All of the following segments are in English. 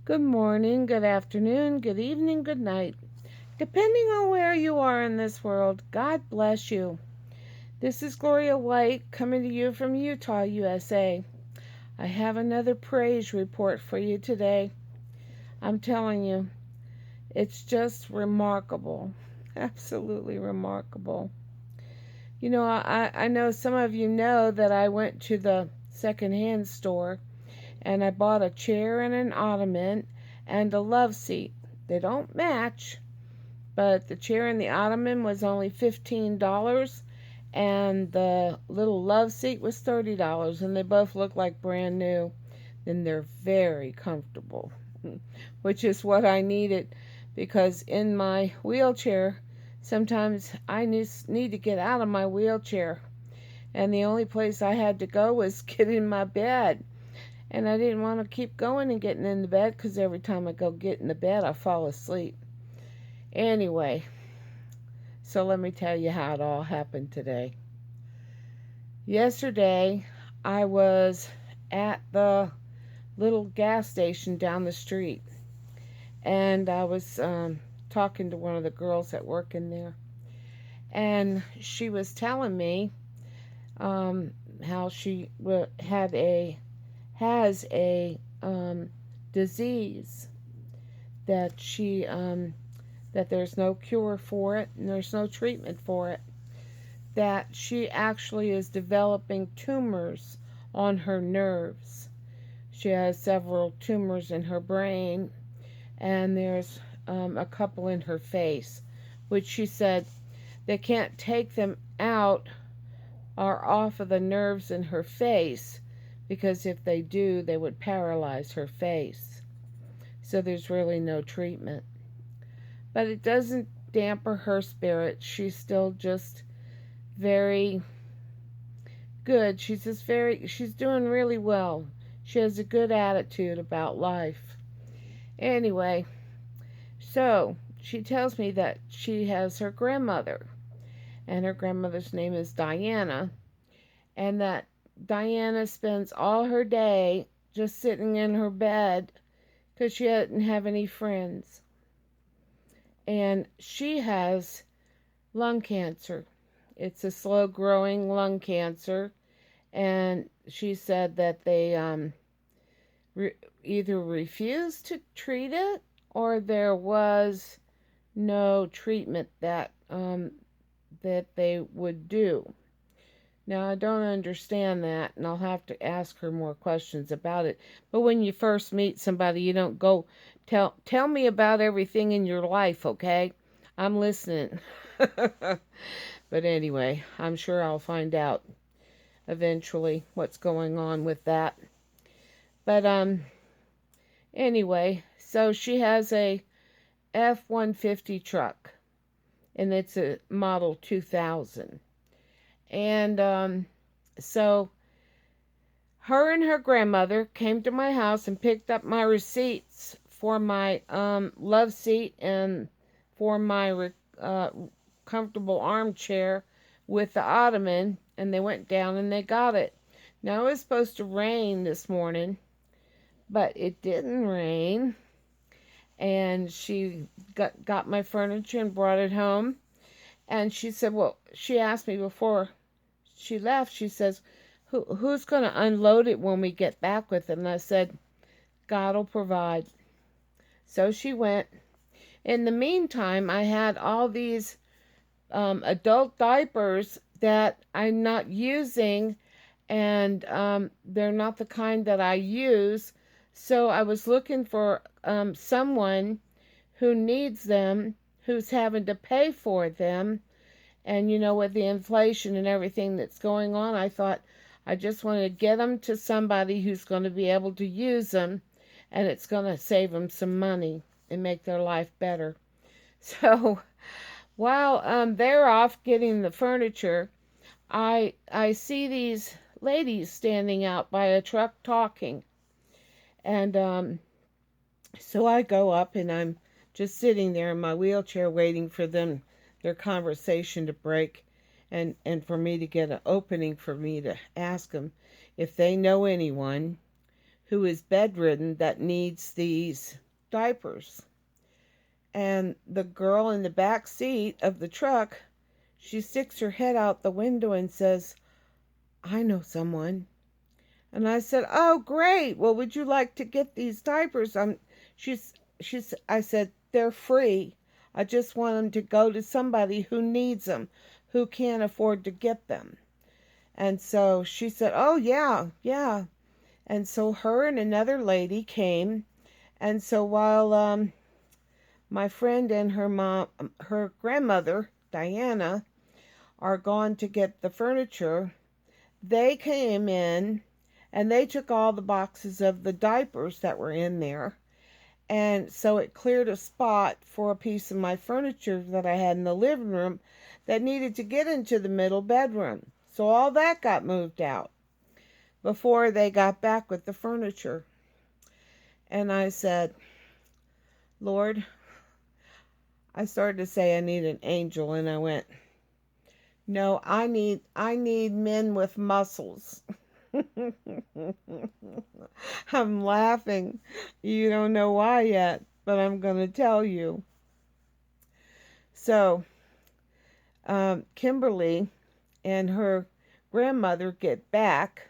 Good morning, good afternoon, good evening, good night. Depending on where you are in this world, God bless you. This is Gloria White coming to you from Utah, USA. I have another praise report for you today. I'm telling you, it's just remarkable. Absolutely remarkable. I know some of you know that I went to the secondhand store and I bought a chair and an ottoman and a love seat. They don't match, but the chair and the ottoman was only $15 and the little love seat was $30, and they both look like brand new. And they're very comfortable, which is what I needed, because in my wheelchair sometimes I need to get out of my wheelchair, and the only place I had to go was get in my bed. And I didn't want to keep going and getting in the bed, because every time I go get in the bed, I fall asleep. Anyway, so let me tell you how it all happened today. Yesterday, I was at the little gas station down the street, and I was talking to one of the girls that work in there, and she was telling me how she had a has a disease that that there's no cure for it and there's no treatment for it, that she actually is developing tumors on her nerves. She has several tumors in her brain, and there's a couple in her face, which she said they can't take them out or off of the nerves in her face, because if they do, they would paralyze her face. So there's really no treatment. But it doesn't damper her spirit. She's still just very good. She's doing really well. She has a good attitude about life. Anyway, so she tells me that she has her grandmother, and her grandmother's name is Diana, and that Diana spends all her day just sitting in her bed because she doesn't have any friends. And she has lung cancer. It's a slow growing lung cancer, and she said that they either refused to treat it, or there was no treatment that they would do. Now, I don't understand that, and I'll have to ask her more questions about it. But when you first meet somebody, you don't go, tell me about everything in your life, okay? I'm listening. But anyway, I'm sure I'll find out eventually what's going on with that. But anyway, so she has a F-150 truck, and it's a model 2000. And so her and her grandmother came to my house and picked up my receipts for my love seat and for my comfortable armchair with the ottoman, and they went down and they got it. Now, it was supposed to rain this morning, but it didn't rain, and she got my furniture and brought it home. And she said, well, she asked me before she left, she says, who's going to unload it when we get back with it? And I said, God will provide. So she went. In the meantime, I had all these adult diapers that I'm not using, and they're not the kind that I use. So I was looking for someone who needs them, who's having to pay for them. And with the inflation and everything that's going on, I thought I just wanted to get them to somebody who's going to be able to use them, and it's going to save them some money and make their life better. So while they're off getting the furniture, I see these ladies standing out by a truck talking, and so I go up and I'm just sitting there in my wheelchair waiting for their conversation to break, and for me to get an opening for me to ask them if they know anyone who is bedridden that needs these diapers. And the girl in the back seat of the truck, she sticks her head out the window and says, "I know someone." And I said, "Oh, great. Well, would you like to get these diapers?" I said, "They're free. I just want them to go to somebody who needs them, who can't afford to get them." And so she said, "Oh, yeah, yeah." And so her and another lady came. And so while my friend and her grandmother, Diana, are gone to get the furniture, they came in and they took all the boxes of the diapers that were in there. And so it cleared a spot for a piece of my furniture that I had in the living room that needed to get into the middle bedroom. So all that got moved out before they got back with the furniture. And I said, "Lord," I started to say I need an angel, and I went, "No, I need men with muscles." I'm laughing. You don't know why yet, but I'm going to tell you. So, Kimberly and her grandmother get back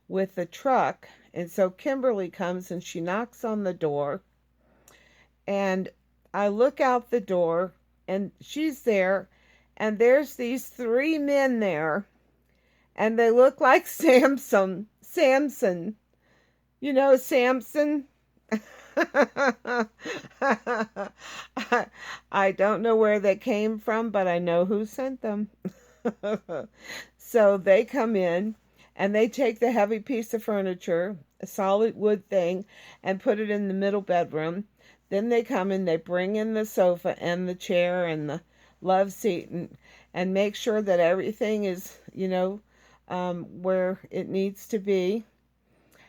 with the truck, and so Kimberly comes and she knocks on the door, and I look out the door, and she's there, and there's these three men there, and they look like Samson. You know Samson? I don't know where they came from, but I know who sent them. So they come in and they take the heavy piece of furniture, a solid wood thing, and put it in the middle bedroom. Then they come in, they bring in the sofa and the chair and the love seat, and make sure that everything is, where it needs to be,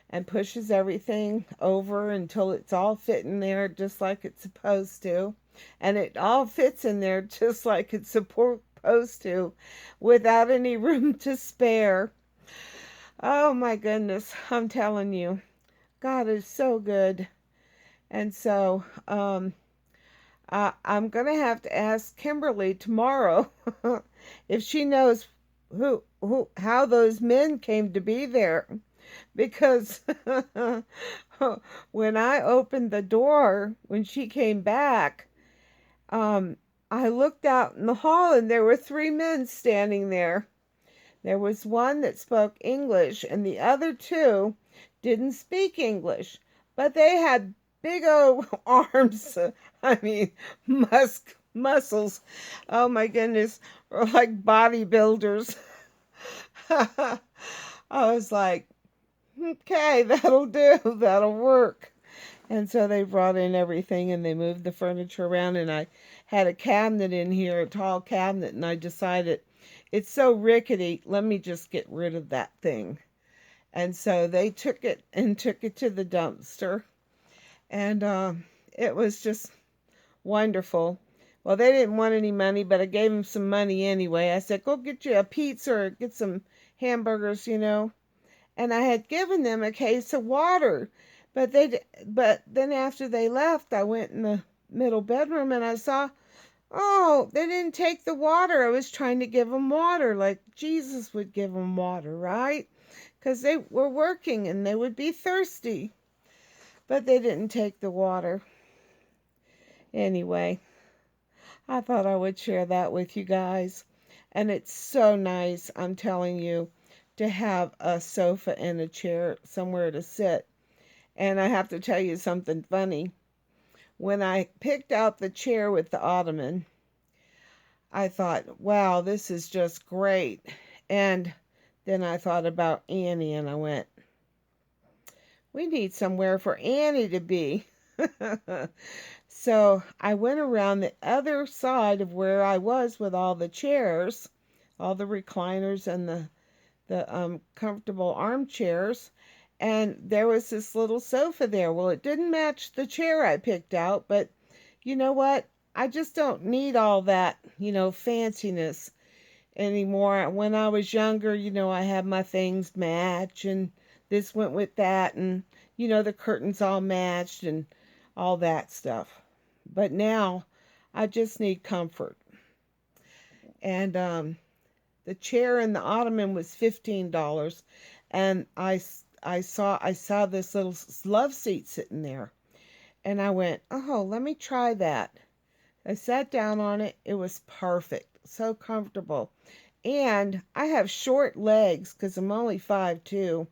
and pushes everything over until it's all fit in there just like it's supposed to. And it all fits in there just like it's supposed to, without any room to spare. Oh my goodness, I'm telling you, God is so good. And so I'm going to have to ask Kimberly tomorrow if she knows how those men came to be there. Because when I opened the door, when she came back, I looked out in the hall and there were three men standing there. There was one that spoke English, and the other two didn't speak English, but they had big old arms. I mean, muscles. Oh my goodness, or like bodybuilders. I was like, "Okay, that'll do. That'll work." And so they brought in everything and they moved the furniture around, and I had a cabinet in here, a tall cabinet, and I decided it's so rickety, let me just get rid of that thing. And so they took it to the dumpster, and it was just wonderful. Well, they didn't want any money, but I gave them some money anyway. I said, "Go get you a pizza or get some hamburgers, And I had given them a case of water. But then after they left, I went in the middle bedroom and I saw, oh, they didn't take the water. I was trying to give them water like Jesus would give them water, right? Because they were working and they would be thirsty. But they didn't take the water. Anyway, I thought I would share that with you guys. And it's so nice, I'm telling you, to have a sofa and a chair somewhere to sit. And I have to tell you something funny. When I picked out the chair with the ottoman, I thought, wow, this is just great. And then I thought about Annie and I went, we need somewhere for Annie to be. So I went around the other side of where I was with all the chairs, all the recliners and the comfortable armchairs, and there was this little sofa there. Well, it didn't match the chair I picked out, but you know what? I just don't need all that, fanciness anymore. When I was younger, I had my things match, and this went with that, and the curtains all matched and all that stuff. But now I just need comfort. And the chair and the ottoman was $15, and I saw this little love seat sitting there, and I went, oh, let me try that. I sat down on it. It was perfect, so comfortable. And I have short legs because I'm only 5'2".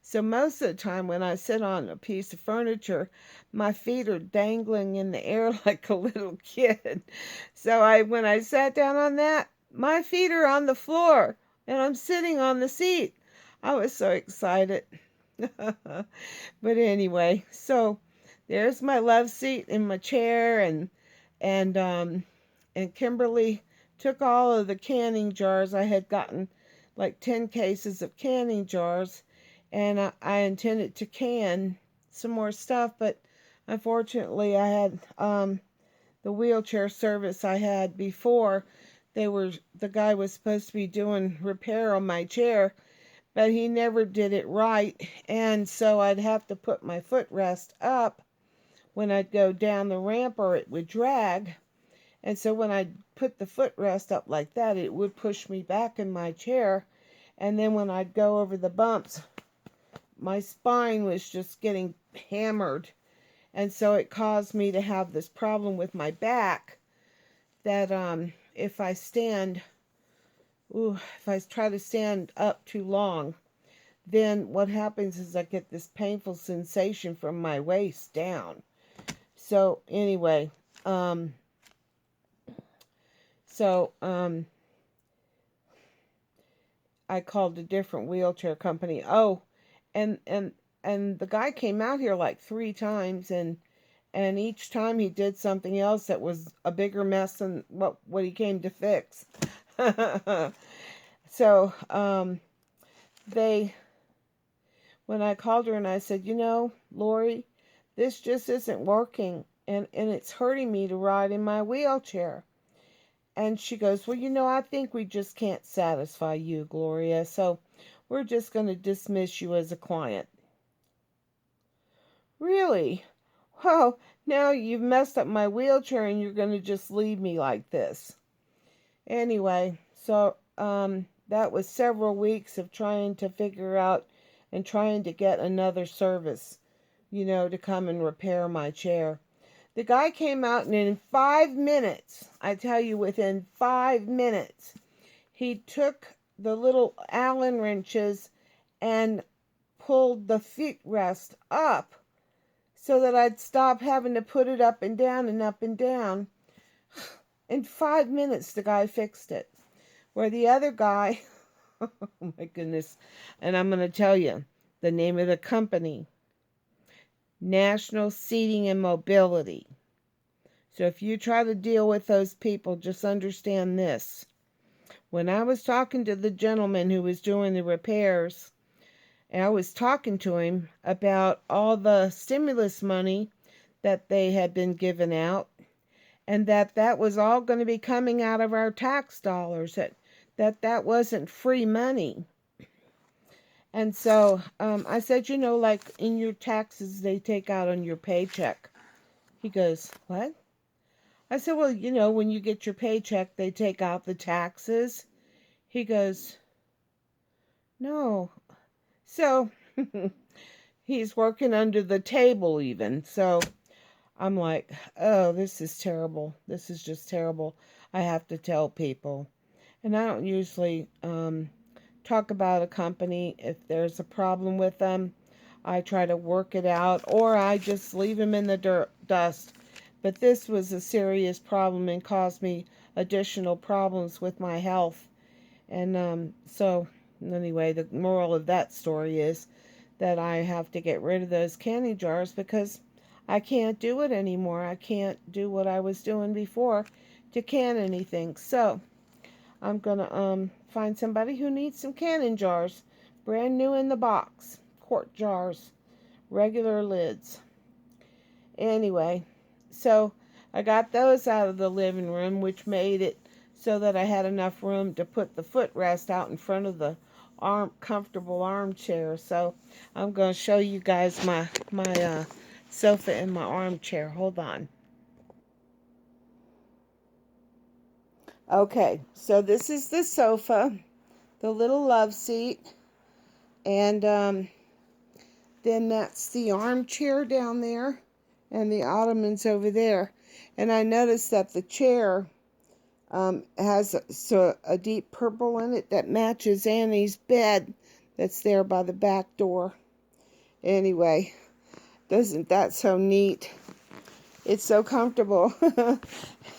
So most of the time when I sit on a piece of furniture, my feet are dangling in the air like a little kid. So when I sat down on that, my feet are on the floor and I'm sitting on the seat. I was so excited. But anyway, so there's my love seat in my chair, and Kimberly took all of the canning jars. I had gotten like 10 cases of canning jars, and I intended to can some more stuff, but unfortunately I had the wheelchair service I had before. The guy was supposed to be doing repair on my chair, but he never did it right, and so I'd have to put my footrest up when I'd go down the ramp or it would drag. And so when I put the footrest up like that, it would push me back in my chair. And then when I'd go over the bumps, my spine was just getting hammered. And so it caused me to have this problem with my back that if I try to stand up too long, then what happens is I get this painful sensation from my waist down. So anyway, I called a different wheelchair company. Oh, and the guy came out here like 3 times, and each time he did something else that was a bigger mess than what he came to fix. So when I called her and I said, Lori, this just isn't working, and it's hurting me to ride in my wheelchair. And she goes, well, I think we just can't satisfy you, Gloria, so we're just going to dismiss you as a client. Really? Well, now you've messed up my wheelchair and you're going to just leave me like this. Anyway, so that was several weeks of trying to figure out and trying to get another service, to come and repair my chair. The guy came out, and in 5 minutes, I tell you, within 5 minutes, he took the little Allen wrenches and pulled the footrest up so that I'd stop having to put it up and down and up and down. In 5 minutes, the guy fixed it. Where the other guy, oh my goodness, and I'm going to tell you the name of the company. National Seating and Mobility. So if you try to deal with those people, just understand this. When I was talking to the gentleman who was doing the repairs, and I was talking to him about all the stimulus money that they had been given out, and that was all going to be coming out of our tax dollars, that wasn't free money. And so I said, like in your taxes they take out on your paycheck. He goes, what? I said, well, when you get your paycheck, they take out the taxes. He goes, no. So he's working under the table even. So I'm like, oh, this is terrible. This is just terrible. I have to tell people. And I don't usually talk about a company. If there's a problem with them, I try to work it out, or I just leave them in the dust. But this was a serious problem and caused me additional problems with my health. And so anyway, the moral of that story is that I have to get rid of those candy jars because I can't do it anymore. I can't do what I was doing before to can anything. So I'm going to find somebody who needs some canning jars. Brand new in the box. Quart jars. Regular lids. Anyway, so I got those out of the living room, which made it so that I had enough room to put the footrest out in front of the comfortable armchair. So I'm going to show you guys my sofa and my armchair. Hold on. Okay, so this is the sofa, the little love seat, and then that's the armchair down there, and the ottoman's over there. And I noticed that the chair has a deep purple in it that matches Annie's bed that's there by the back door. Anyway, isn't that so neat? It's so comfortable.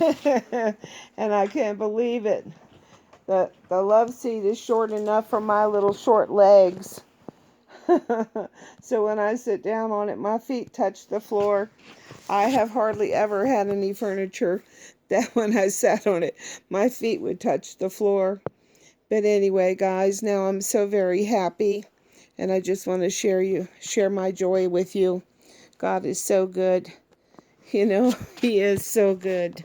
And I can't believe it. The love seat is short enough for my little short legs. So when I sit down on it, my feet touch the floor. I have hardly ever had any furniture that when I sat on it, my feet would touch the floor. But anyway, guys, now I'm so very happy, and I just want to share my joy with you. God is so good. You know, He is so good.